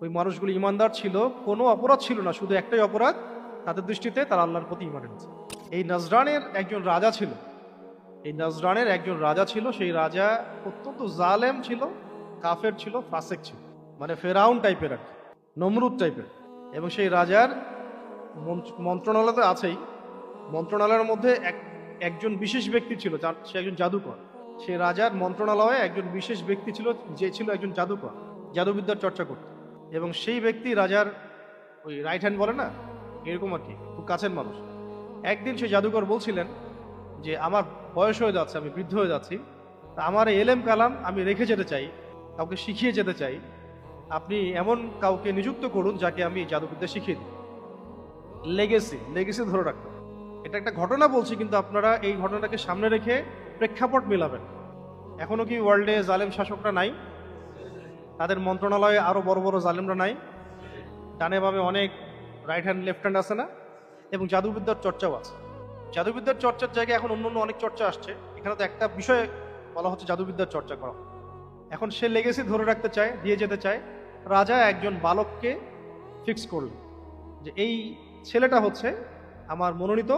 ওই মানুষগুলো ইমানদার ছিল, কোনো অপরাধ ছিল না, শুধু একটাই অপরাধ, তাদের দৃষ্টিতে তারা আল্লাহর প্রতি ঈমান এনেছে। এই নজরানের একজন রাজা ছিল, এই নজরানের একজন রাজা ছিল। সেই রাজা অত্যন্ত জালেম ছিল, কাফের ছিল, ফাসেক ছিল, মানে ফেরাউন টাইপের আর কি, নমরুদ টাইপের। এবং সেই রাজার মন্ত্রণালয় তো আছেই, মন্ত্রণালয়ের মধ্যে একজন বিশেষ ব্যক্তি ছিল, সে একজন জাদুকর। সেই রাজার মন্ত্রণালয়ে একজন বিশেষ ব্যক্তি ছিল, যে ছিল একজন জাদুকর, জাদুবিদ্যার চর্চা করত। এবং সেই ব্যক্তি রাজার ওই রাইট হ্যান্ড বলে না, এরকম আর কি, খুব কাছের মানুষ। একদিন সেই জাদুকর বলছিলেন যে আমার বয়স হয়ে যাচ্ছে, আমি বৃদ্ধ হয়ে যাচ্ছি, তা আমার এই এলেম কালাম আমি রেখে যেতে চাই, কাউকে শিখিয়ে যেতে চাই। আপনি এমন কাউকে নিযুক্ত করুন যাকে আমি জাদুবিদ্যা শিখিয়ে দিই। লেগেসি লেগেসি ধরে রাখতে হবে। এটা একটা ঘটনা বলছি, কিন্তু আপনারা এই ঘটনাটাকে সামনে রেখে প্রেক্ষাপট মেলাবেন। এখনো কি ওয়ার্ল্ডে জালেম শাসকরা নাই? তাদের মন্ত্রণালয়ে আরো বড় বড় জালেমরা নাই? ডানে বামে অনেক রাইট হ্যান্ড লেফট হ্যান্ড আছে না? এবং জাদুবিদ্যার চর্চাও আছে। জাদুবিদ্যার চর্চার জায়গায় এখন অন্য অন্য অনেক চর্চা আসছে, এখানে তো একটা বিষয় বলা হচ্ছে জাদুবিদ্যার চর্চা করা। এখন সে লেগেসি ধরে রাখতে চায়, দিয়ে যেতে চায়। রাজা একজন বালককে ফিক্স করলেন যে এই ছেলেটা হচ্ছে আমার মনোনীত,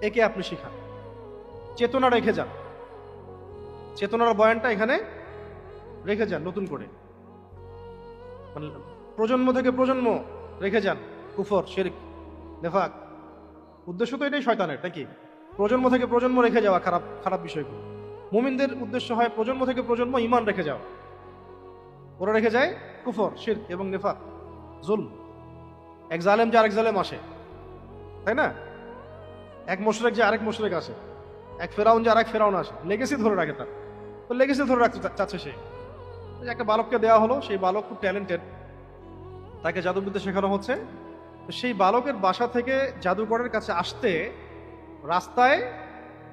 একে আপনি শিখান, চেতনা রেখে যান, চেতনার বয়ানটা এখানে রেখে যান, নতুন করে মানে প্রজন্ম থেকে প্রজন্ম রেখে যান কুফর, শিরক, নেফাক। উদ্দেশ্য তো এটাই শয়তানের, নাকি? প্রজন্ম থেকে প্রজন্ম রেখে যাওয়া খারাপ খারাপ বিষয়গুলো। মুমিনদের উদ্দেশ্য হয় প্রজন্ম থেকে প্রজন্ম ঈমান রেখে যাওয়া। ওরা রেখে যায় কুফর, শিরক এবং নেফাক, জুলম। এক জালেম যে আরেক জালেম আসে, তাই না? এক মুশরিক যে আরেক মুশরিক আসে, এক ফেরাউন যে আরেক ফেরাউন আসে। লেগেসি ধরে রাখে তার, তো লেগেসি ধরে রাখতে চাচ্ছে সে। একটা বালককে দেওয়া হলো, সেই বালক খুব ট্যালেন্টেড, তাকে জাদুবিদ্যা শেখানো হচ্ছে। তো সেই বালকের বাসা থেকে জাদুকরের কাছে আসতে রাস্তায়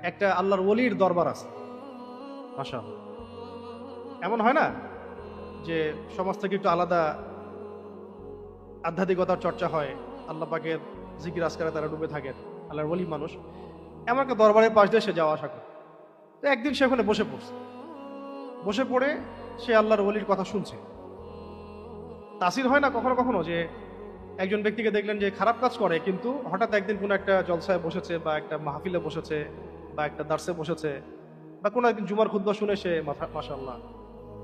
একটা আল্লাহর ওলির দরবার আছে। মাশাআল্লাহ, এমন হয় না যে সমাজ থেকে একটু আলাদা আধ্যাত্মিকতার চর্চা হয়, আল্লাহ পাকের জিকির আজকারে তারা ডুবে থাকেন, আল্লাহর ওলি মানুষ। এমন একটা দরবারের পাশ দিয়ে সে যাওয়া আসা করে। তো একদিন সে ওখানে বসে পড়ছে, বসে পড়ে সে আল্লাহর ওলির কথা শুনছে। তাসির হয় না কখনো কখনো যে একজন ব্যক্তিকে দেখলেন যে খারাপ কাজ করে, কিন্তু হঠাৎ একদিন কোনো একটা জলসায় বসেছে, বা একটা মাহফিলে বসেছে, বা একটা দার্সে বসেছে, বা কোনো একদিন জুমার খুতবা শুনে সে মাশাআল্লাহ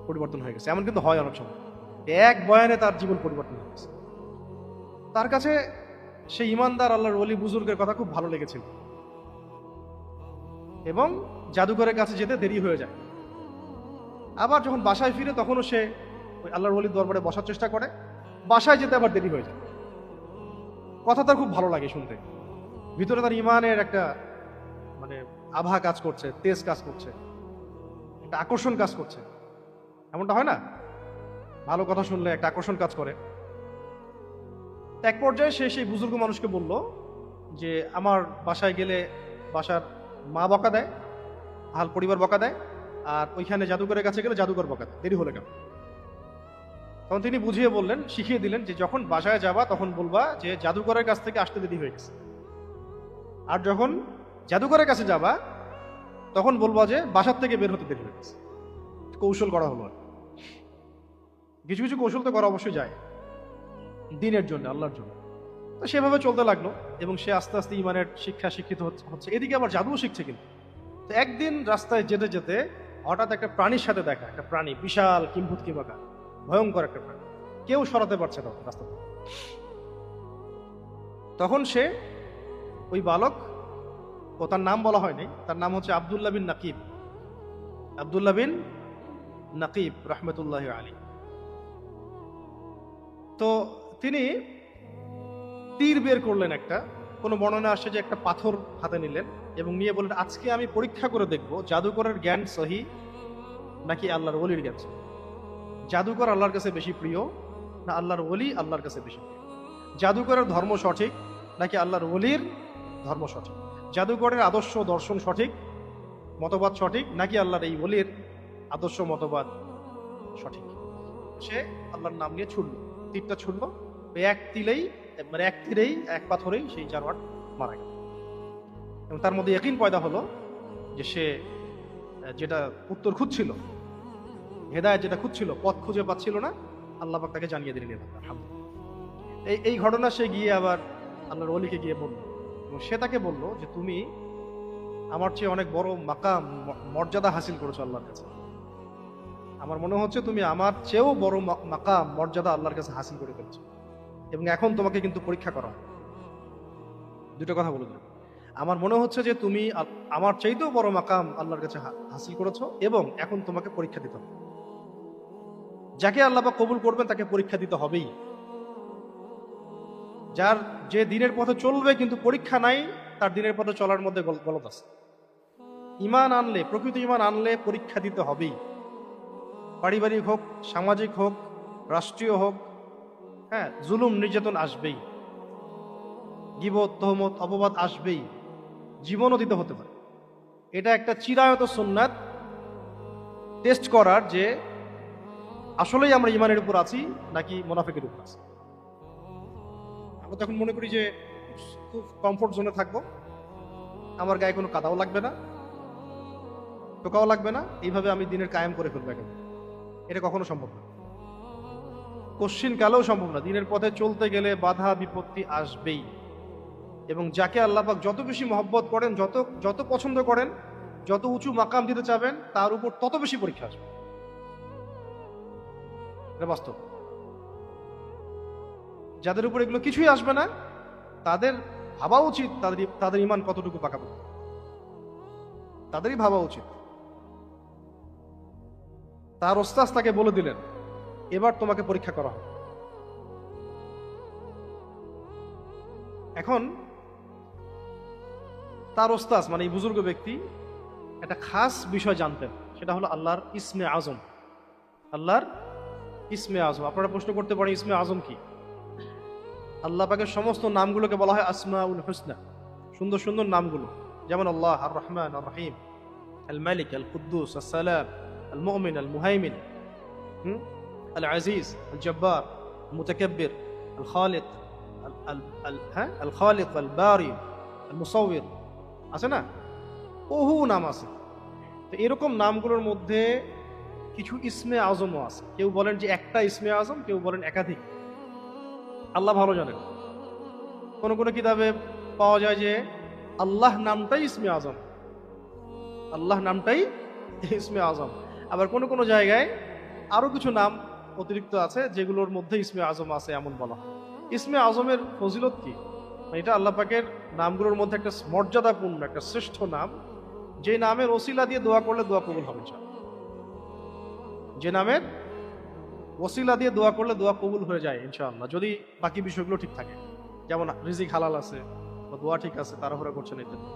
পরিবর্তন হয়ে গেছে। এমন কিন্তু হয় অনেক সময়, এক বয়ানে তার জীবন পরিবর্তন হয়ে গেছে। তার কাছে সেই ইমানদার আল্লাহর ওলি বুজুর্গের কথা খুব ভালো লেগেছিল, এবং জাদুঘরের কাছে যেতে দেরি হয়ে যায়। আবার যখন বাসায় ফিরে তখনও সে ওই আল্লাহর ওলির দরবারে বসার চেষ্টা করে, বাসায় যেতে আবার দেরি হয়ে যায়। কথা তার খুব ভালো লাগে শুনতে, ভিতরে তার ইমানের একটা মানে আভা কাজ করছে, তেজ কাজ করছে, একটা আকর্ষণ কাজ করছে। এমনটা হয় না? ভালো কথা শুনলে একটা আকর্ষণ কাজ করে। এক পর্যায়ে সে সেই বুজুর্গ মানুষকে বলল যে আমার বাসায় গেলে বাসার মা বকা দেয়, আহাল পরিবার বকা দেয়, আর ওইখানে জাদুঘরের কাছে গেলে জাদুঘর বকা দেয়, দেরি হলে কেন? তখন তিনি বুঝিয়ে বললেন, শিখিয়ে দিলেন যে যখন বাসায় যাবা তখন বলবা যে জাদুঘরের কাছ থেকে আসতে দেরি হয়ে গেছে, আর যখন জাদুঘরের কাছে যাবা তখন বলবা যে বাসার থেকে বের হতে দেরি হয়ে গেছে। কৌশল করা হলো। কিছু কিছু কৌশল তো করা অবশ্যই যায় দিনের জন্য, আল্লাহর জন্য। তো সেভাবে চলতে লাগলো, এবং সে আস্তে আস্তে ইমানের শিক্ষা শিক্ষিত হচ্ছে, এদিকে আবার জাদুও শিখছে। কিন্তু তো একদিন রাস্তায় যেতে যেতে হঠাৎ একটা প্রাণীর সাথে দেখা, একটা প্রাণী, বিশাল কিম্ভূত কিবাকা, ভয়ঙ্কর একটা প্রাণী, কেউ সরাতে পারছে না রাস্তা থেকে। তখন সে ওই বালক, ও তার নাম বলা হয়নি, তার নাম হচ্ছে আব্দুল্লাহ বিন নাকিব, আব্দুল্লাহ বিন নাকিব রহমতুল্লাহ আলী। তো তিনি তীর বের করলেন একটা, কোনো বর্ণনা আসছে যে একটা পাথর হাতে নিলেন এবং নিয়ে বললেন আজকে আমি পরীক্ষা করে দেখব জাদুকরের জ্ঞান সহি নাকি আল্লাহর ওলির জ্ঞান সহি। জাদুকর আল্লাহর কাছে বেশি প্রিয় না আল্লাহর ওলি আল্লাহর কাছে বেশি প্রিয়? জাদুকরের ধর্ম সঠিক নাকি আল্লাহর ওলির ধর্ম সঠিক? জাদুকরের আদর্শ দর্শন সঠিক, মতবাদ সঠিক, নাকি আল্লাহর এই ওলির আদর্শ মতবাদ সঠিক? সে আল্লাহর নাম নিয়ে ছুটল, তীরটা ছুটল, এক তিলেই মানে এক তীরেই এক পাথরেই সেই জানোয়ার মারা গেল। এবং তার মধ্যে ইয়াকিন পয়দা হলো যে সে যেটা উত্তর খুঁজছিল, হেদায়েত যেটা খুঁজছিল, পথ খুঁজে পাচ্ছিল না, আল্লাহ পাক তাকে জানিয়ে দিলেন এবার, আলহামদুলিল্লাহ। এই ঘটনা সে গিয়ে আবার আল্লাহর ওলিকে গিয়ে বলল, এবং সে তাকে বলল যে তুমি আমার চেয়ে অনেক বড় মাকাম মর্যাদা হাসিল করেছো আল্লাহর কাছে। আমার মনে হচ্ছে তুমি আমার চেয়েও বড় মাকাম মর্যাদা আল্লাহর কাছে হাসিল করে ফেলছো, এবং এখন তোমাকে কিন্তু পরীক্ষা করা হবে। দুটো কথা বলে দিলাম। আমার মনে হচ্ছে যে তুমি আমার চাইতেও বড় মাকাম আল্লাহর কাছে হাসিল করেছো, এবং এখন তোমাকে পরীক্ষা দিতে হবে। যাকে আল্লাহ পাক কবুল করবেন তাকে পরীক্ষা দিতে হবেই। যার যে দিনের পথে চলবে কিন্তু পরীক্ষা নাই, তার দিনের পথে চলার মধ্যে গলত আছে। ঈমান আনলে, প্রকৃত ঈমান আনলে পরীক্ষা দিতে হবেই। পারিবারিক হোক, সামাজিক হোক, রাষ্ট্রীয় হোক, হ্যাঁ, জুলুম নির্যাতন আসবেই, গীবত, তহমত, অপবাদ আসবেই, জীবনও দিতে হতে পারে। এটা একটা চিরায়ত সুন্নাত টেস্ট করার যে আসলেই আমরা ঈমানের উপর আছি নাকি মুনাফিকের উপর আছি। আমরা তখন মনে করি যে খুব কমফোর্ট জোনে থাকবো, আমার গায়ে কোনো কাদাও লাগবে না, টোকাও লাগবে না, এইভাবে আমি দিনের কায়েম করে ফেলবো এখন। এটা কখনো সম্ভব না, কশ্চিন কালেও সম্ভব না। দিনের পথে চলতে গেলে বাধা বিপত্তি আসবেই, এবং যাকে আল্লাহ পাক যত বেশি মহব্বত করেন, যত যত পছন্দ করেন, যত উঁচু মাকাম দিতে চাবেন, তার উপর তত বেশি পরীক্ষা আসবে। এটা বাস্তব। যাদের উপর এগুলো কিছুই আসবে না, তাদের ভাবা উচিত তাদের ঈমান কতটুকু পাকাপোক্ত, তাদেরই ভাবা উচিত। তার ওস্তাদ তাকে বলে দিলেন, এবার তোমাকে পরীক্ষা করা হবে। এখন তার ওস্তাদ মানে এই বুজুর্গ ব্যক্তি একটা খাস বিষয় জানতেন, সেটা হলো আল্লাহর ইসমে আজম। আল্লাহর ইসমে আজম। আপনারা প্রশ্ন করতে পারেন ইসমে আজম কি? আল্লাহ পাকের সমস্ত নামগুলোকে বলা হয় আসমাউল হুসনা, সুন্দর সুন্দর নামগুলো, যেমন আল্লাহ আর রহমান আর রহিম, আল মালিক, আল কুদ্দুস, আল সালাম, আল মুমিন, আল মুহাইমিন, আল আজিজ, আল জব্বার, আল মুতাকাব্বির, আল খালিক, আল খালিক, আল বারি, আল মুসাউবির, আছে না? বহু নাম আছে। তো এরকম নামগুলোর মধ্যে কিছু ইসমে আজমও আছে। কেউ বলেন যে একটা ইসমে আজম, কেউ বলেন একাধিক, আল্লাহ ভালো জানেন। কোন কোন কিতাবে পাওয়া যায় যে আল্লাহ নামটাই ইসমে আজম, আল্লাহ নামটাই ইসমে আজম। আবার কোন কোন জায়গায় আরো কিছু নাম অতিরিক্ত আছে যেগুলোর মধ্যে ইসমে আজম আছে, এমন বলা হয়। ইসমে আজমের ফজিলত কি? এটা আল্লাহ পাকের নামগুলোর মধ্যে একটা মর্যাদাপূর্ণ, একটা শ্রেষ্ঠ নাম, যে নামের ওসিলা দিয়ে দোয়া করলে দোয়া কবুল হবে। যে নামের ওসিলা দিয়ে দোয়া করলে দোয়া কবুল হয়ে যায় ইনশাআল্লাহ, যদি বাকি বিষয়গুলো ঠিক থাকে, যেমন রিজিক হালাল আছে বা দোয়া ঠিক আছে, তাড়াহুড়া করছেন ইত্যাদি।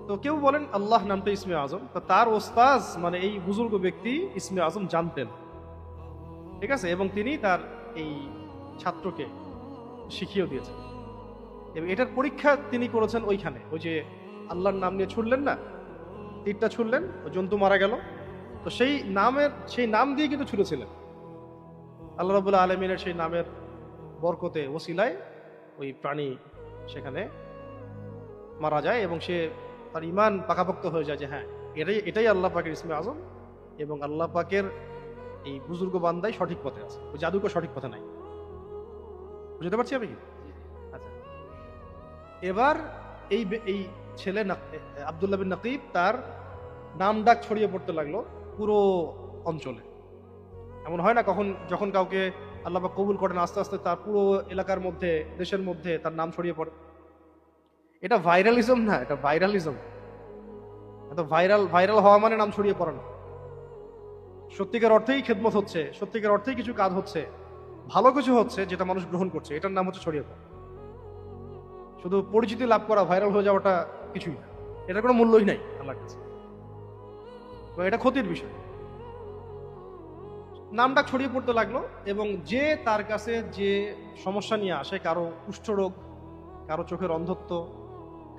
তো কেউ বলেন আল্লাহ নামটা ইসমে আজম। তো তার ওস্তাজ মানে এই বুজুর্গ ব্যক্তি ইসমে আজম জানতেন, ঠিক আছে, এবং তিনি তার এই ছাত্রকে শিখিয়েও দিয়েছেন। এবং এটার পরীক্ষা তিনি করেছেন ওইখানে, ওই যে আল্লাহর নাম নিয়ে ছুড়লেন না, তীরটা ছুড়লেন, ওই জন্তু মারা গেল, তো সেই নাম দিয়ে কিন্তু ছুড়েছিলেন। আল্লাহ রাব্বুল আলামিনের সেই নামের বরকতে, ওসিলায় ওই প্রাণী সেখানে মারা যায়, এবং সে তার ঈমান পাকাপোক্ত হয়ে যায় যে হ্যাঁ, এটাই আল্লাহ পাকের ইসমে আজম, এবং আল্লাহ পাকের এই বুজুর্গ বান্দাই সঠিক পথে আছে, ওই জাদুকর সঠিক পথে নাই। বুঝতে পারছি আমি কি? আচ্ছা, এবার এই ছেলে আব্দুল্লাহ বিন নাকিব, তার নাম ডাক ছড়িয়ে পড়তে লাগলো পুরো অঞ্চলে। এমন হয় না যখন কাউকে আল্লাহ পাক কবুল করেন, আস্তে আস্তে তার পুরো এলাকার মধ্যে, দেশের মধ্যে তার নাম ছড়িয়ে পড়ে। এটা ভাইরালিজম না, এটা ভাইরালিজম। এত ভাইরাল হওয়া মানে নাম ছড়িয়ে পড়ে না। সত্যিকার অর্থেই খেদমত হচ্ছে, সত্যিকার অর্থেই কিছু কাজ হচ্ছে, ভালো কিছু হচ্ছে, যেটা মানুষ গ্রহণ করছে, এটার নাম হচ্ছে ছড়িয়ে পড়া। শুধু পরিচিতি লাভ করা, ভাইরাল হয়ে যাওয়াটা কিছুই না, এটার কোনো মূল্যই নাই আল্লাহর কাছে। তো এটা ক্ষতির বিষয়। নামটা ছড়িয়ে পড়তে লাগলো, এবং যে তার কাছে যে সমস্যা নিয়ে আসে, কারো কুষ্ঠরোগ, কারো চোখের অন্ধত্ব,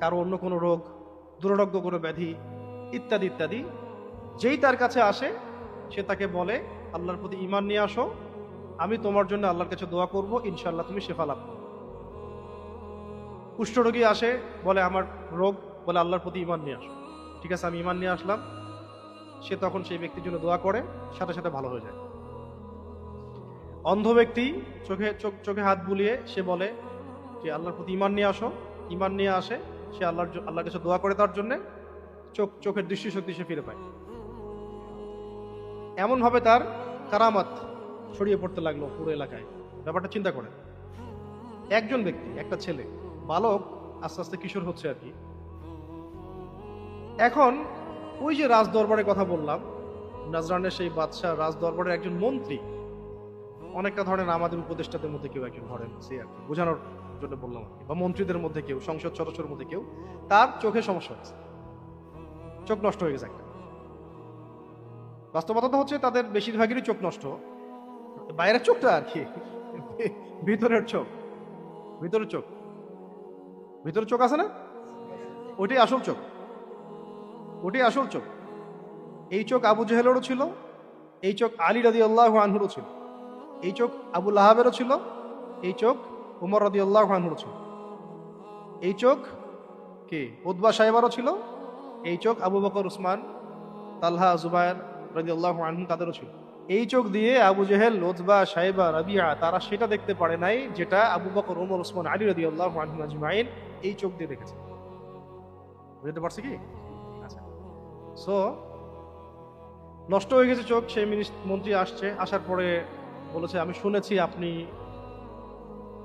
কারো অন্য কোনো রোগ, দুরারোগ্য কোনো ব্যাধি ইত্যাদি ইত্যাদি, যেই তার কাছে আসে সে তাকে বলে আল্লাহর প্রতি ঈমান নিয়ে আসো, আমি তোমার জন্য আল্লাহর কাছে দোয়া করব, ইনশাআল্লাহ তুমি শিফা লাভ করো। কুষ্ঠরোগী আসে, বলে আমার রোগ, বলে আল্লাহর প্রতি ঈমান নিয়ে আসো, ঠিক আছে আমি ঈমান নিয়ে আসলাম। সে তখন সেই ব্যক্তির জন্য দোয়া করে, সাথে সাথে ভালো হয়ে যায়। অন্ধ ব্যক্তি চোখে হাত বুলিয়ে সে বলে যে আল্লাহর প্রতি ঈমান নিয়ে আসো, ঈমান নিয়ে আসে, সে আল্লাহর কাছে দোয়া করে তার জন্য, চোখের দৃষ্টিশক্তি সে ফিরে পায়। এমন ভাবে তার কারামাত ছড়িয়ে পড়তে লাগলো পুরো এলাকায়। ব্যাপারটা চিন্তা করেন, একজন ব্যক্তি, একটা ছেলে, বালক, আস্তে আস্তে কিশোর হচ্ছে আর কি। এখন ওই যে রাজ দরবারের কথা বললাম, নাজরানের সেই বাদশাহ রাজ দরবারের একজন মন্ত্রী, অনেকটা ধরেন আমাদের উপদেষ্টাদের মধ্যে কেউ একজন, ধরেন সে আর কি বোঝানোর জন্য বললাম আর কি, বা মন্ত্রীদের মধ্যে কেউ, সংসদ সদস্যের মধ্যে কেউ, তার চোখে সমস্যা হচ্ছে, চোখ নষ্ট হয়ে গেছে একটা। বাস্তবতা হচ্ছে তাদের বেশিরভাগেরই চোখ নষ্ট, বাইরের চোখটা আর কি, ভিতরের চোখ, ভিতরের চোখ, ভিতরের চোখ আছে না, ওইটাই আসল চোখ, ওটাই আসল চোখ। এই চোখ আবু জেহেলেরও ছিল, এই চোখ আলী রাদিয়াল্লাহু আনহুরও ছিল, এই চোখ আবু লাহাবেরও ছিল, এই চোখ উমর রাদিয়াল্লাহু আনহুরও ছিল, এই চোখ কে উতবা সাহেবারও ছিল, এই চোখ আবু বকর, উসমান, তালহা, জুবায়ের রাদিয়াল্লাহু আনহু তাদেরও ছিল। এই চোখ দিয়ে আবু জেহেল, উতবা, সাহেবা, রাবিয়া তারা সেটা দেখতে পারে নাই যেটা আবু বকর, ওমর, উসমান, আলী রাদিয়াল্লাহু আনহুম আজমাইন এই চোখ দিয়ে দেখেছে। বুঝতে পারছি কি? আচ্ছা, সো নষ্ট হয়ে গেছে চোখ। সেই মন্ত্রী আসছে, আসার পরে বলেছে আমি শুনেছি আপনি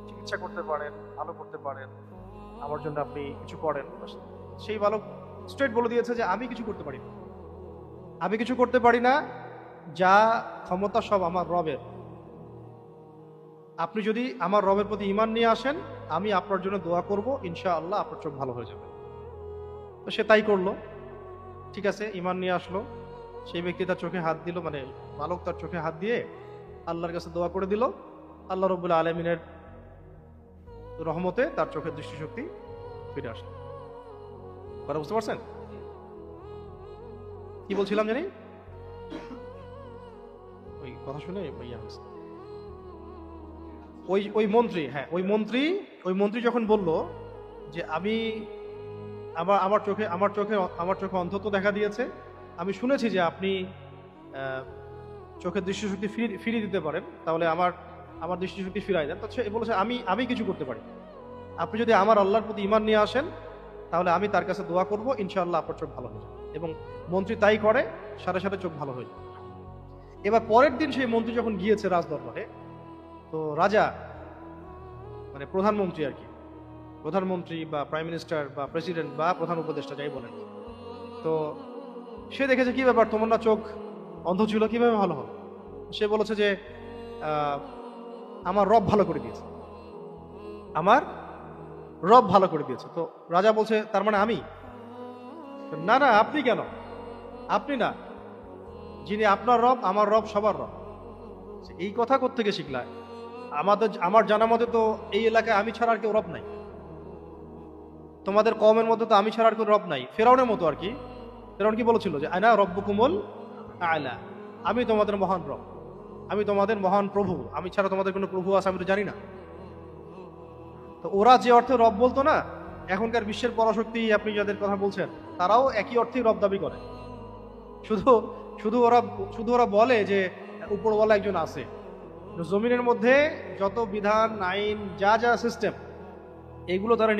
চিকিৎসা করতে পারেন, ভালো করতে পারেন, আমার জন্য আপনি কিছু করেন। সেই বালক স্ট্রেট বলে দিয়েছে যে আমি কিছু করতে পারি না, আমি কিছু করতে পারি না, যা ক্ষমতা সব আমার রবের। আপনি যদি আমার রবের প্রতি ঈমান নিয়ে আসেন, আমি আপনার জন্য দোয়া করব, ইনশাআল্লাহ আপনার চোখ ভালো হয়ে যাবে। তো সে তাই করলো, ঠিক আছে, ঈমান নিয়ে আসলো। সেই ব্যক্তি তার চোখে হাত দিল, মানে বালক তার চোখে হাত দিয়ে আল্লাহর কাছে দোয়া করে দিল। আল্লাহ রাব্বুল আলামিনের রহমতে তার চোখের দৃষ্টিশক্তি ফিরে আসলো। কথা বুঝতে পারছেন? কি বলছিলাম জানি, ওই কথা শুনে ওই মন্ত্রী, হ্যাঁ ওই মন্ত্রী যখন বলল যে আমি আমার চোখে অন্ধত্ব দেখা দিয়েছে, আমি শুনেছি যে আপনি চোখের দৃষ্টিশক্তি ফিরিয়ে দিতে পারেন, তাহলে আমার দৃষ্টিশক্তি ফিরাই দেন। তো সে বলেছে আমি কিছু করতে পারি, আপনি যদি আমার আল্লাহর প্রতি ঈমান নিয়ে আসেন, তাহলে আমি তার কাছে দোয়া করব, ইনশাআল্লাহ আপনার চোখ ভালো হয়ে যাবে। এবং মন্ত্রী তাই করে, সাথে সাথে চোখ ভালো হয়ে যায়। এবার পরের দিন সেই মন্ত্রী যখন গিয়েছে রাজ দরবারে, তো রাজা, মানে প্রধানমন্ত্রী আর কি, প্রধানমন্ত্রী বা প্রাইম মিনিস্টার বা প্রেসিডেন্ট বা প্রধান উপদেষ্টা যাই বলেন, তো সে দেখেছে কি ব্যাপার, তোমার না চোখ অন্ধ ছিল, কিভাবে ভালো হলো? সে বলেছে যে আমার রব ভালো করে দিয়েছে, আমার রব ভালো করে দিয়েছে। তো রাজা বলছে তার মানে আমি? না না, আপনি কেন? আপনি না, যিনি আপনার রব, আমার রব সবার রব। এই কথা কোত্থেকে শিখলাম? আমার জানা মতে তো এই এলাকায় আমি ছাড়া আর কেউ রব নাই, তোমাদের কওমের মধ্যে তো আমি ছাড়া আর কেউ রব নাই। ফেরাউনের মতো আর কি, ফেরাউন কি বলেছিল যে আনা রব্বুকুমুল আ'লা, আমি তোমাদের মহান রব, আমি তোমাদের মহান প্রভু, আমি ছাড়া তোমাদের কোনো প্রভু আছে আমি তো জানি না। তো ওরা যে অর্থে রব বলতো না, এখনকার বিশ্বের পরাশক্তি আপনি যাদের কথা বলছেন, তারাও একই অর্থেই রব দাবি করে। শুধু শুধু ওরা বলে যে উপরওয়ালা একজন আছে। জমিনের মধ্যে যত বিধান, আইন, যা যা সিস্টেম, এগুলো তারা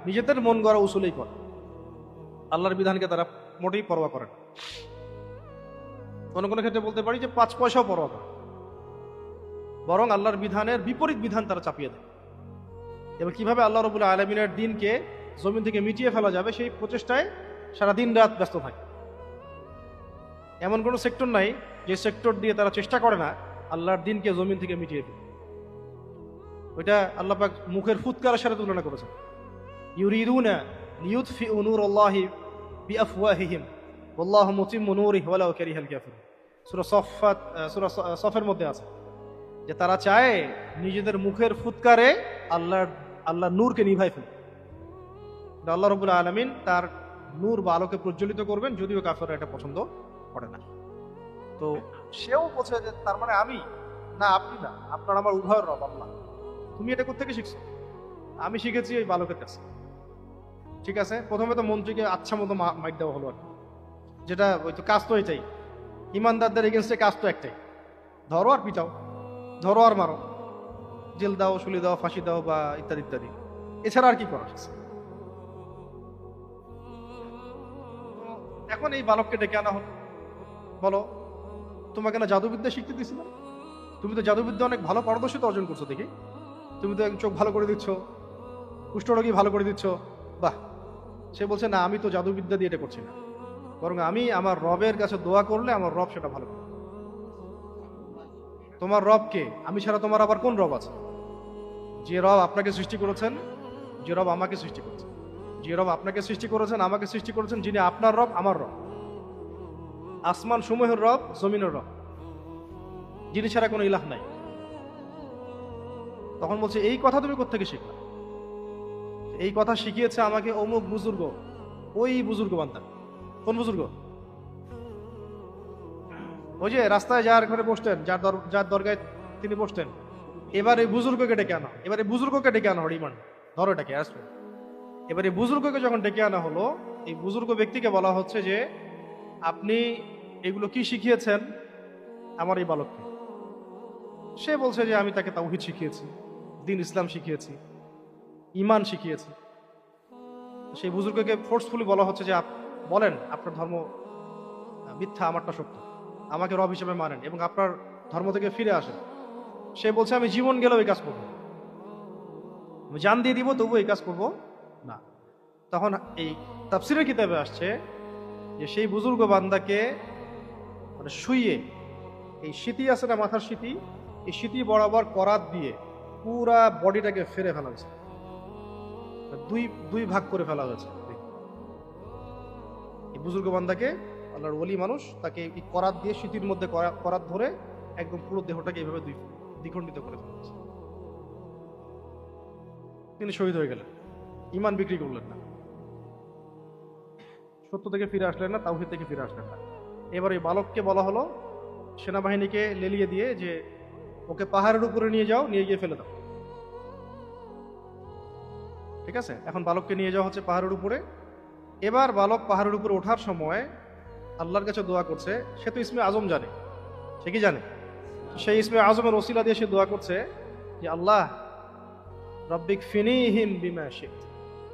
নিজেদের মন গড়া উসুলেই করে, আল্লাহর বিধানকে তারা মোটেই পরোয়া করে না। কোনো কোনো ক্ষেত্রে বলতে পারি যে 5 পয়সাও পরোয়া করে, বরং আল্লাহর বিধানের বিপরীত বিধান তারা চাপিয়ে দেয়। এবং কিভাবে আল্লাহ রাব্বুল আলামিনের দ্বীনকে জমিন থেকে মিটিয়ে ফেলা যাবে সেই প্রচেষ্টায় সারা দিন রাত ব্যস্ত থাকে। এমন কোনো সেক্টর নাই যে সেক্টর দিয়ে তারা চেষ্টা করে না আল্লাহর দ্বীনকে জমিন থেকে মিটিয়ে দিতে। ওইটা আল্লাহ পাক মুখের ফুৎকারের সাথে তুলনা করেছেন। ইউরিদুনা লিইউতফিউ নূরাল্লাহি বিআফওয়াহিহিম ওয়াল্লাহু মুতিম্মু নূরিহি ওয়ালাউ কারিহাল কাফিরুন। সূরা সফের মধ্যে আছে যে তারা চায় নিজেদের মুখের ফুৎকারে আল্লাহর নূরকে নিভাই ফেলে। আল্লাহ রাব্বুল আলামিন তার নূর বা আলোকে প্রজ্বলিত করবেন, যদিও কাফেররা এটা পছন্দ করে না। তো সেও বলছে যে তার মানে আমি না, আপনি না, আপনার আমার উভয়ের রব আল্লাহ। তুমি এটা কোত্থেকে শিখছো? আমি শিখেছি ওই বালকের কাছে। ঠিক আছে, প্রথমে তো মন্ত্রীকে আচ্ছা মতো মাইক দেওয়া হলো আর কি, যেটা ওই তো কাজ তো এটাই, ইমানদারদের এগেনস্টে কাজ তো একটাই, ধরো আর পিটাও। ধরো আর মারো, জেল দাও, শুলি দাও, ফাঁসি দাও বা ইত্যাদি ইত্যাদি, এছাড়া আর কি করার আছে? এখন এই বালককে ডেকে আনা হলো, বলো তোমাকে না জাদুবিদ্যা শিখতে দিছিল? তুমি তো জাদুবিদ্যা অনেক ভালো পারদর্শিতা অর্জন করছো দেখি, তুমি তো চোখ ভালো করে দিচ্ছ, কুষ্ঠরোগী ভালো করে দিচ্ছ, বাহ। সে বলছে না, আমি তো জাদুবিদ্যা দিয়ে এটা করছি না, বরং আমি আমার রবের কাছে দোয়া করলে আমার রব সেটা ভালো করে। তোমার রব কে? আমি ছাড়া তোমার আবার কোন রব আছে? যে রব আপনাকে সৃষ্টি করেছেন, যে রব আমাকে সৃষ্টি করেছেন, যে রব আপনাকে সৃষ্টি করেছেন, আমাকে সৃষ্টি করেছেন, যিনি আপনার রব আমার রব, আসমান সমূহের রব, জমিনের রব, যিনি ছাড়া কোনো ইলাহ নাই। তখন বলছে এই কথা তুমি কোত্থেকে শিখলা? এই কথা শিখিয়েছে আমাকে অমুক বুজুর্গ। ওই বুজুর্গ বান্দা। কোন বুজুর্গ? ওই যে রাস্তায় যার ঘরে বসতেন, যার দরগায় তিনি বসতেন। এবার এই বুজুর্গকে ডেকে আনা, এবার এই বুজুর্গকে ডেকে আনা হলো, ইমান ধরো এটাকে আসবে। এবার এই বুজুর্গকে যখন ডেকে আনা হলো, এই বুজুর্গ ব্যক্তিকে বলা হচ্ছে যে আপনি এগুলো কি শিখিয়েছেন আমার এই বালককে? সে বলছে যে আমি তাকে তাওহীদ শিখিয়েছি, দ্বীন ইসলাম শিখিয়েছি, ইমান শিখিয়েছি। সেই বুজুর্গকে ফোর্সফুলি বলা হচ্ছে যে বলেন আপনার ধর্ম মিথ্যা, আমারটা সত্য, আমাকে রব হিসেবে মানেন এবং আপনার ধর্ম থেকে ফিরে আসেন। সে বলছে আমি জীবন গেলেও এই কাজ করবো, আমি জান দিয়ে দিব, তবু এই কাজ করব না। তখন এই তাফসীরের কিতাবে আসছে যে সেই বুজুর্গ বান্দাকে মানে শুইয়ে, এই স্মৃতি আছে না মাথার স্মৃতি, এই স্মৃতি বরাবর করাত দিয়ে পুরা বডিটাকে ফেরে ফেলা হয়েছে, দুই ভাগ করে ফেলা হয়েছে। এই বুজুর্গ বান্দাকে, আল্লাহর ওলি মানুষ, তাকে এই করাত দিয়ে স্মৃতির মধ্যে করাত ধরে একদম পুরো দেহটাকে এইভাবে দ্বিখণ্ডিত করে ফেলা হয়েছে। তিনি শহীদ হয়ে গেলেন, ইমান বিক্রি করলেন না, সত্য থেকে ফিরে আসলেন না, তাওহীদ থেকে ফিরে আসলেন না। এবার এই বালককে বলা হলো সেনাবাহিনীকে লেলিয়ে দিয়ে যে ওকে পাহাড়ের উপরে নিয়ে যাও, নিয়ে গিয়ে ফেলে দাও। ঠিক আছে, এখন বালককে নিয়ে যাওয়া হচ্ছে পাহাড়ের উপরে। এবার বালক পাহাড়ের উপরে ওঠার সময় আল্লাহর কাছে দোয়া করছে। সে তো ইসমে আজম জানে, সে কি জানে? সেই ইসমে আজমের ওসিলা দিয়ে সে দোয়া করছে যে আল্লাহ রব্বিক ফিনিহিম বিমা শিত।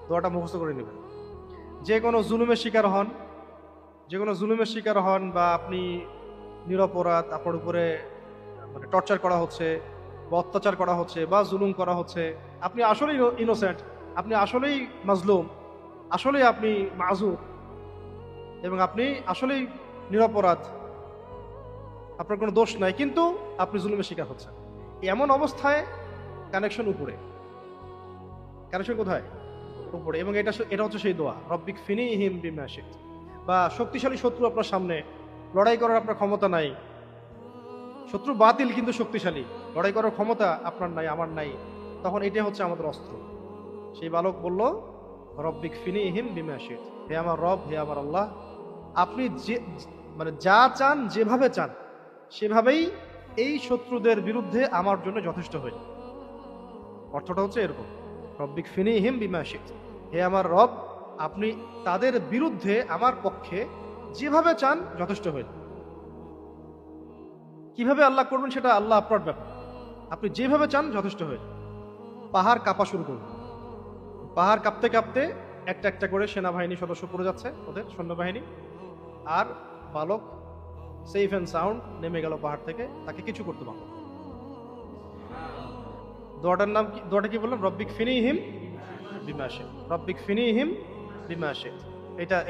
দোয়াটা মুখস্থ করে নেবেন। যে কোনো জুলুমের শিকার হন, যে কোনো জুলুমের শিকার হন, বা আপনি নিরপরাধ, আপনার উপরে মানে টর্চার করা হচ্ছে বা অত্যাচার করা হচ্ছে বা জুলুম করা হচ্ছে, আপনি আসলেই ইনোসেন্ট, আপনি আসলেই মাজলুম, আসলেই আপনি মাজুর, এবং আপনি আসলেই নিরপরাধ, আপনার কোনো দোষ নাই, কিন্তু আপনি জুলুমের শিকার হচ্ছেন। এমন অবস্থায় কানেকশন উপরে, কানেকশন কোথায়? উপরে। এবং এটা হচ্ছে সেই দোয়া, রব্বিক ফিনিহিম বিমা শিত। বা শক্তিশালী শত্রু আপনার সামনে, লড়াই করার আপনার ক্ষমতা নাই, শত্রু বাতিল কিন্তু শক্তিশালী, লড়াই করার ক্ষমতা আপনার নাই, আমার নাই, তখন এটা হচ্ছে আমাদের অস্ত্র। সেই বালক বলল রব্বিক ফিনিহিম বিমা শিত, হে আমার রব, হে আমার আল্লাহ, আপনি যে মানে যা চান, যেভাবে চান, সেভাবেই এই শত্রুদের বিরুদ্ধে আমার জন্য যথেষ্ট হয়ে যায়। অর্থটা হচ্ছে এরকম, রব্বিক ফিনিহিম বিমা শিত, হে আমার রব, আপনি তাদের বিরুদ্ধে আমার পক্ষে যেভাবে চান যথেষ্ট হয়ে যায়। কিভাবে আল্লাহ করবেন সেটা আল্লাহ আপনার ব্যাপার, আপনি যেভাবে চান যথেষ্ট হয়ে যায়। পাহাড় কাঁপা শুরু করবে, পাহাড় কাঁপতে কাঁপতে একটা একটা করে সেনাবাহিনী সদস্য পড়ে যাচ্ছে, ওদের সৈন্যবাহিনী। আর বালক সেফ অ্যান্ড সাউন্ড নেমে গেল পাহাড় থেকে, তাকে কিছু করতে পারল। দোয়াটার নাম কি? দোয়াটা কি বললাম? রব্বিক ফিনিহিম বিমা শিত, রব্বিক ফিনিহিম বিমা শিত।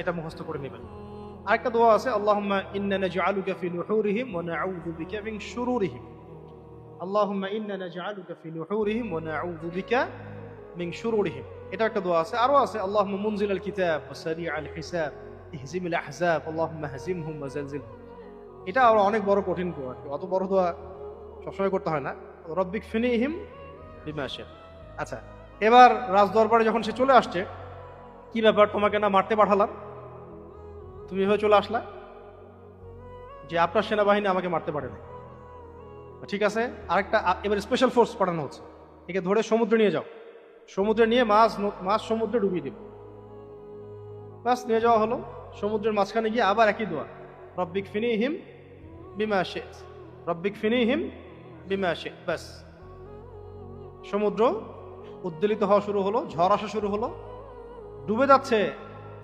এটা মুখস্থ করে নেবেন। আরেকটা দোয়া আছে, আল্লাহুম্মা ইন্না নাজআলুকা ফি নুহুরিহিম ওয়া নাউযু বিকা মিন শুরুরিহিম। আল্লাহুম্মা ইন্না নাজআলুকা ফি নুহুরিহিম ওয়া নাউযু বিকা মিন শুরুরিহিম। এটা একটা দোয়া আছে। আরো আছে, আল্লাহুম্মা মুনজিলাল কিতাব ওয়া সারিআল হিসাব ইহজিমিল আহজাব আল্লাহুম্মা হাজিমহুম ওয়া জালজিল। এটা আরো অনেক বড় কঠিন দোয়া, অত বড় দোয়া সবসময় করতে হয় না। রব্বিক ফিনিহিম বিমা শিত। আচ্ছা, এবার রাজদরবারে যখন সে চলে আসছে, কি ব্যাপার, তোমাকে না মারতে পাঠালাম, তুমি এভাবে চলে আসলা যে আপনার সেনাবাহিনী আমাকে মারতে পারে না। ঠিক আছে, আরেকটা, এবার স্পেশাল ফোর্স পাঠানো হচ্ছে, একে ধরে সমুদ্রে নিয়ে যাও, সমুদ্রে নিয়ে মাছ সমুদ্রে ডুবিয়ে দেব। বাস, নিয়ে যাওয়া হলো। সমুদ্রের মাঝখানে গিয়ে আবার একই দোয়া, রব্বিক ফিনিহিম বিমা শিত, রব্বিক ফিনিহিম বিমা শি'ত, ব্যাস সমুদ্র উদ্বেলিত হওয়া শুরু হলো, ঝড় আসা শুরু হলো, ডুবে যাচ্ছে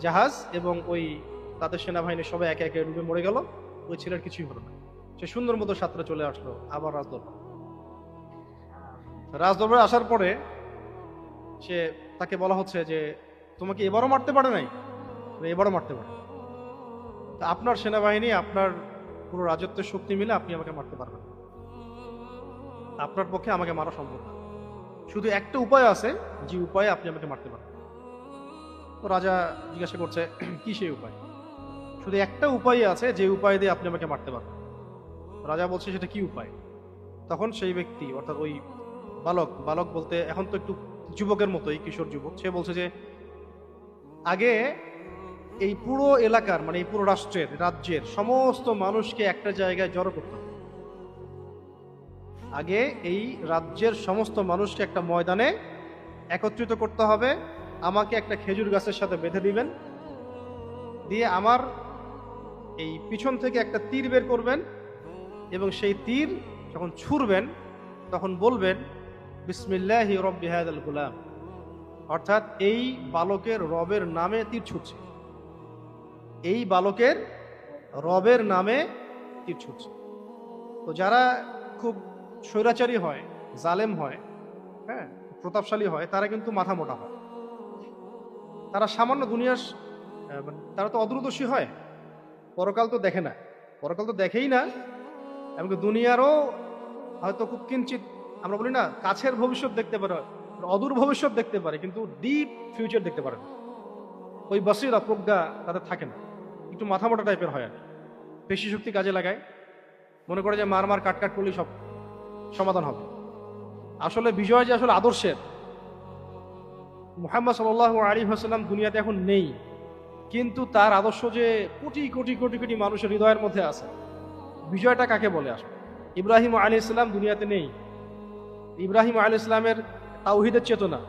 জাহাজ, এবং ওই তাদের সেনাবাহিনী সবাই একে একে ডুবে মরে গেল। ওই ছেলের কিছুই হলো না, সে সুন্দর মতো সাঁতরে চলে আসলো আবার রাজদরবারে আসার পরে তাকে বলা হচ্ছে যে তোমাকে এবারও মারতে পারে নাই, এবারও মারতে পারে, তা আপনার সেনাবাহিনী, আপনার পুরো রাজত্বের শক্তি মিলে আপনি আমাকে মারতে পারবেন না, আপনার পক্ষে আমাকে মারা সম্ভব না, শুধু একটা উপায় আছে যে উপায়ে আপনি আমাকে মারতে পারবেন। তো রাজা জিজ্ঞাসা করছে কি সেই উপায়? শুধু একটা উপায় আছে যে উপায় দিয়ে আপনি আমাকে মারতে পারবেন। রাজা বলছে সেটা কি উপায়? তখন সেই ব্যক্তি, অর্থাৎ ওই বালক বলতে এখন তো একটু যুবকের মতোই, কিশোর যুবক, সে বলছে যে আগে এই পুরো এলাকার, মানে এই পুরো রাজ্যের সমস্ত মানুষকে একটা জায়গায় জড়ো করতে হবে। আগে এই রাজ্যের সমস্ত মানুষকে একটা ময়দানে একত্রিত করতে হবে, আমাকে একটা খেজুর গাছের সাথে বেঁধে দিবেন, দিয়ে আমার এই পিছন থেকে একটা তীর বের করবেন, এবং সেই তীর যখন ছুঁড়বেন তখন বলবেন বিসমিল্লাহি রব্বি হাযাল গুলাম, অর্থাৎ এই বালকের রবের নামে তীর ছুটছে, এই বালকের রবের নামে তীর ছুটছে। তো যারা খুব স্বৈরাচারী হয়, জালেম হয়, হ্যাঁ, প্রতাপশালী হয়, তারা কিন্তু মাথা মোটা হয়, তারা সামান্য দুনিয়ার তারা তো অদূরদর্শী হয়, পরকাল তো দেখে না, পরকাল তো দেখেই না, এমনকি দুনিয়ারও হয়তো খুব কিঞ্চিত, আমরা বলি না কাছের ভবিষ্যৎ দেখতে পারে, অদূর ভবিষ্যৎ দেখতে পারে, কিন্তু ডিপ ফিউচার দেখতে পারে না। ওই বসিরা, প্রজ্ঞা তাদের থাকে না, একটু মাথা মোটা টাইপের হয় আর কি। পেশি শক্তি কাজে লাগায়, মনে করে যে মার কাট করলেই সব সমাধান হবে। আসলে বিজয় যে আসলে আদর্শের, মুহাম্মদ সাল্লাল্লাহু আলাইহি ওয়াসাল্লাম দুনিয়াতে এখন নেই, কিন্তু তার আদর্শ যে কোটি কোটি কোটি কোটি মানুষের হৃদয়ের মধ্যে আছে। বিজয়টা কাকে বলে? আসলে ইব্রাহিম আলাইহিস সালাম দুনিয়াতে নেই, ইব্রাহিম আলাইহিস সালামের তাওহীদের চেতনা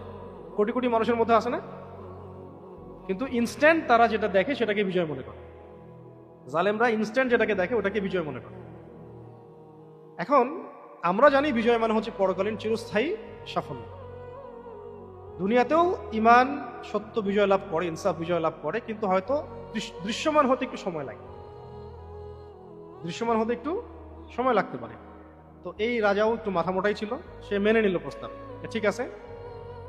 কোটি কোটি মানুষের মধ্যে আছে না, কিন্তু ইনস্ট্যান্ট তারা যেটা দেখে সেটাকে বিজয় মনে করে। জালেমরা ইনস্ট্যান্ট যেটাকে দেখে ওটাকে বিজয় মনে করে। এখন আমরা জানি বিজয় মানে হচ্ছে পরকালীন চিরস্থায়ী সাফল্য। দুনিয়াতেও ইমান সত্য বিজয় লাভ করে, ইনসাফ বিজয় লাভ করে, কিন্তু হয়তো দৃশ্যমান হতে একটু সময় লাগে, দৃশ্যমান হতে একটু সময় লাগতে পারে। তো এই রাজাও একটু মাথা মোটাই ছিল, সে মেনে নিল প্রস্তাব, ঠিক আছে,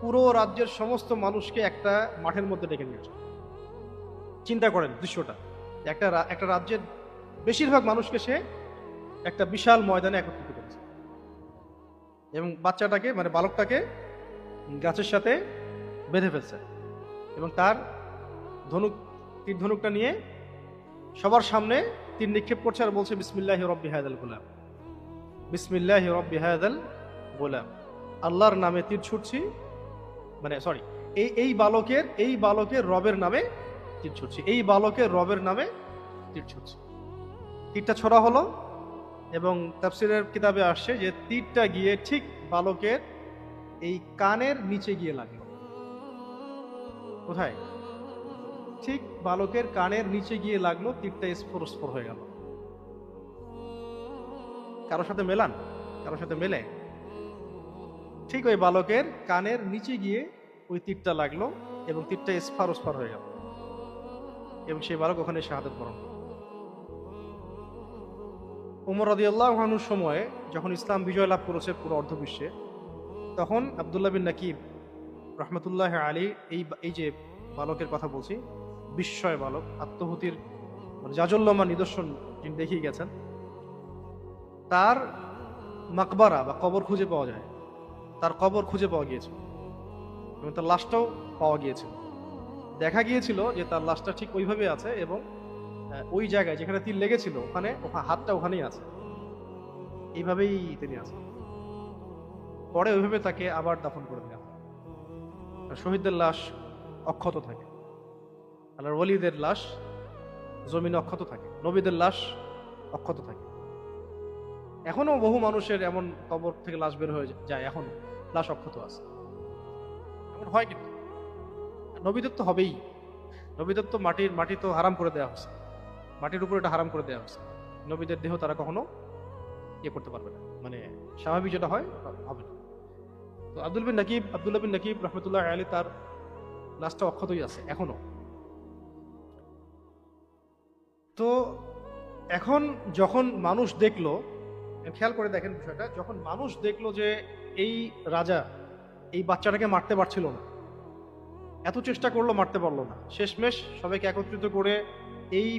পুরো রাজ্যের সমস্ত মানুষকে একটা মাঠের মধ্যে ডেকে নিয়েছে। চিন্তা করেন দৃশ্যটা, একটা রাজ্যের বেশিরভাগ মানুষকে সে একটা বিশাল ময়দানে একত্রিত করেছে, এবং বাচ্চাটাকে, মানে বালকটাকে গাছের সাথে বেঁধে ফেলছে, এবং তার তীর ধনুকটা নিয়ে সবার সামনে তীর নিক্ষেপ করছে আর বলছে বিসমিল্লাহি রব্বি হাযাল গুলাম, বিসমিল্লাহি রব্বি হাযাল গুলাম, আল্লাহর নামে তীর ছুটছি, মানে সরি, এই বালকের রবের নামে তীর ছুটছি, এই বালকের রবের নামে তীর ছুটছি। তীরটা ছোড়া হলো, এবং তাফসীরের কিতাবে আসছে যে তীরটা গিয়ে ঠিক বালকের এই কানের নিচে গিয়ে লাগলো। কোথায়? ঠিক বালকের কানের নিচে গিয়ে লাগলো, তীরটা স্পর হয়ে গেল। কারোর সাথে মেলান, কারোর সাথে মেলে? ঠিক ওই বালকের কানের নিচে গিয়ে ওই তীরটা লাগলো, এবং তীরটা স্পার হয়ে গেল, এবং সেই বালক ওখানে শাহাদাত বরণ করল। ওমর রাদিয়াল্লাহু আনহুর সময়ে যখন ইসলাম বিজয় লাভ করেছে পুরো অর্ধবিশ্বে, তখন আব্দুল্লাহ বিন নাকিব রহমতুল্লাহ আলী, এই যে বালকের কথা বলছি, বিস্ময় বালক, আত্মহুতির মানে জাজল্যমান নিদর্শন যিনি দেখিয়ে গেছেন, তার মাকবারা বা কবর খুঁজে পাওয়া যায়, তার কবর খুঁজে পাওয়া গিয়েছিল, এবং তার লাশটাও পাওয়া গিয়েছিল। দেখা গিয়েছিল যে তার লাশটা ঠিক ওইভাবে আছে, এবং ওই জায়গায় যেখানে তীর লেগেছিল ওখানে হাতটা ওখানেই আছে, এইভাবেই তিনি আছেন। পরে ওইভাবে তাকে আবার দাফন করে দেওয়া হয়। শহীদদের লাশ অক্ষত থাকে, আল্লাহর ওলিদের লাশ জমিনে অক্ষত থাকে, নবীদের লাশ অক্ষত থাকে। এখনো বহু মানুষের এমন কবর থেকে লাশ বের হয়ে যায়, এখন লাশ অক্ষত আছে, এমন হয়। কিন্তু নবীদের তো হবেই, নবীদের তো মাটি তো হারাম করে দেওয়া হয়েছে, মাটির উপর এটা হারাম করে দেওয়া হয়েছে। নবীদের দেহ তারা কখনো ইয়ে করতে পারবে না, মানে স্বাভাবিক যেটা হয় হবে না। তো আব্দুল্লাহ বিন নাকিব রহমতুল্লাহ আলী তার লাশটা অক্ষতই আছে এখনো। তো এখন যখন মানুষ দেখলো, খেয়াল করে দেখেন বিষয়টা, যখন মানুষ দেখলো যে এই রাজা এই বাচ্চাটাকে মারতে পারছিল না, এত চেষ্টা করলো মারতে পারলো না, শেষমেশ সবাইকে একত্রিত করে এই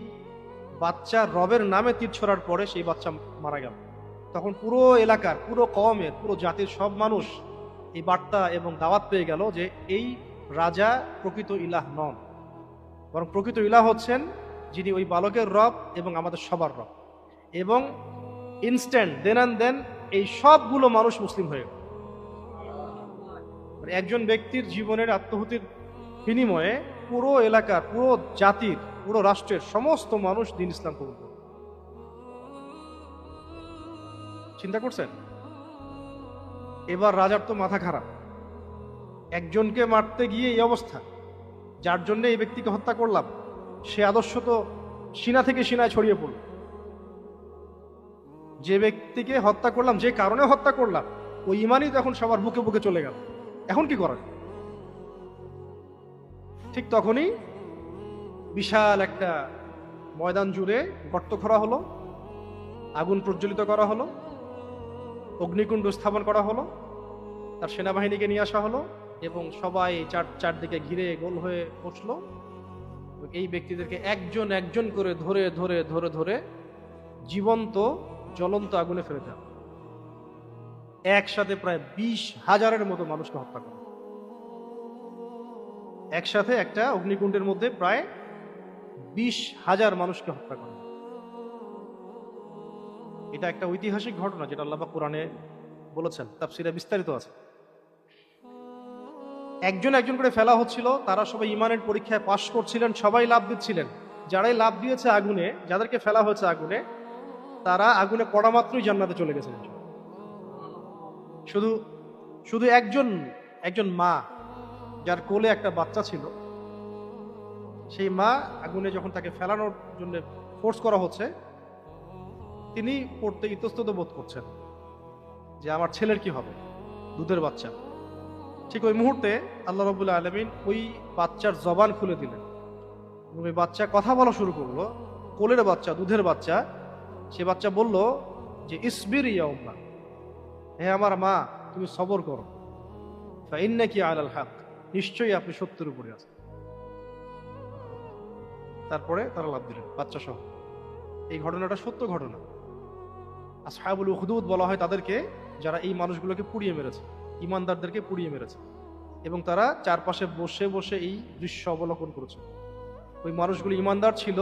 বাচ্চার রবের নামে তীর ছোড়ার পরে সেই বাচ্চা মারা গেল। তখন পুরো এলাকার, পুরো কওমের, পুরো জাতির সব মানুষ এই বার্তা এবং দাওয়াত পেয়ে গেল যে এই রাজা প্রকৃত ইলাহ নন, বরং প্রকৃত ইলাহ হচ্ছেন যিনি ওই বালকের রব এবং আমাদের সবার রব। এবং ইনস্ট্যান্ট দেন অ্যান্ড দেন এই সবগুলো মানুষ মুসলিম হয়ে গেল। মানে একজন ব্যক্তির জীবনের আত্মহুতির বিনিময়ে পুরো এলাকার, পুরো জাতির, পুরো রাষ্ট্রের সমস্ত মানুষ দ্বীন ইসলাম কবুল করল। চিন্তা করছেন? এবার রাজার তো মাথা খারাপ, একজনকে মারতে গিয়ে এই অবস্থা, যার জন্য এই ব্যক্তিকে হত্যা করলাম সে আদর্শ তো সিনা থেকে সিনায় ছড়িয়ে পড়ল। যে ব্যক্তিকে হত্যা করলাম, যে কারণে হত্যা করলাম, ওই ইমানই তো এখন সবার বুকে বুকে চলে গেল, এখন কি করার? ঠিক তখনই বিশাল একটা ময়দান জুড়ে গর্ত খোঁড়া হলো, আগুন প্রজ্বলিত করা হলো, অগ্নিকুণ্ড স্থাপন করা হলো, তার সেনাবাহিনীকে নিয়ে আসা হলো এবং সবাই চারদিকে ঘিরে গোল হয়ে বসলো। এই ব্যক্তিদেরকে একজন একজন করে ধরে ধরে ধরে ধরে জীবন্ত জ্বলন্ত আগুনে ফেলে দেওয়া। একসাথে প্রায় 20,000-এর মতো মানুষকে হত্যা করা, একসাথে একটা অগ্নিকুণ্ডের মধ্যে প্রায় 20,000 মানুষকে হত্যা করা। এটা একটা ঐতিহাসিক ঘটনা, যেটা আল্লাহ পাক কোরআনে বলেছেন, তাফসীরে বিস্তারিত আছে। একজন একজন করে ফেলা হচ্ছিল, তারা সবাই ইমানের পরীক্ষায় পাশ করছিলেন, সবাই লাভ দিচ্ছিলেন। যারাই লাভ দিয়েছে আগুনে, যাদেরকে ফেলা হয়েছে আগুনে, তারা আগুনে পড়া মাত্রই জান্নাতে চলে গেছেন। শুধু শুধু একজন মা, যার কোলে একটা বাচ্চা ছিল, সেই মা আগুনে যখন তাকে ফেলানোর জন্য ফোর্স করা হচ্ছে, তিনি পড়তে ইতস্তত বোধ করছেন যে আমার ছেলের কি হবে, দুধের বাচ্চা। ঠিক ওই মুহূর্তে আল্লাহ রাব্বুল আলামিন ওই বাচ্চার জবান খুলে দিলেন এবং ওই বাচ্চা কথা বলা শুরু করলো। কোলের বাচ্চা, দুধের বাচ্চা, সে বাচ্চা বলল যে ইসবির ইয়া উম্মা, হে আমার মা, তুমি সবর করো, ফাইন্নাকি আলাল হক, নিশ্চয়ই আপনি সত্যের উপরে আছেন। তারপরে তারা লাভ দিলেন বাচ্চা সহ। এই ঘটনাটা সত্য ঘটনা। আসহাবুল উখদুদ বলা হয় তাদেরকে, যারা এই মানুষগুলোকে পুড়িয়ে মেরেছে, ইমানদারদেরকে পুড়িয়ে মেরেছে, এবং তারা চারপাশে বসে বসে এই দৃশ্য অবলোকন করেছে। ওই মানুষগুলো ইমানদার ছিল।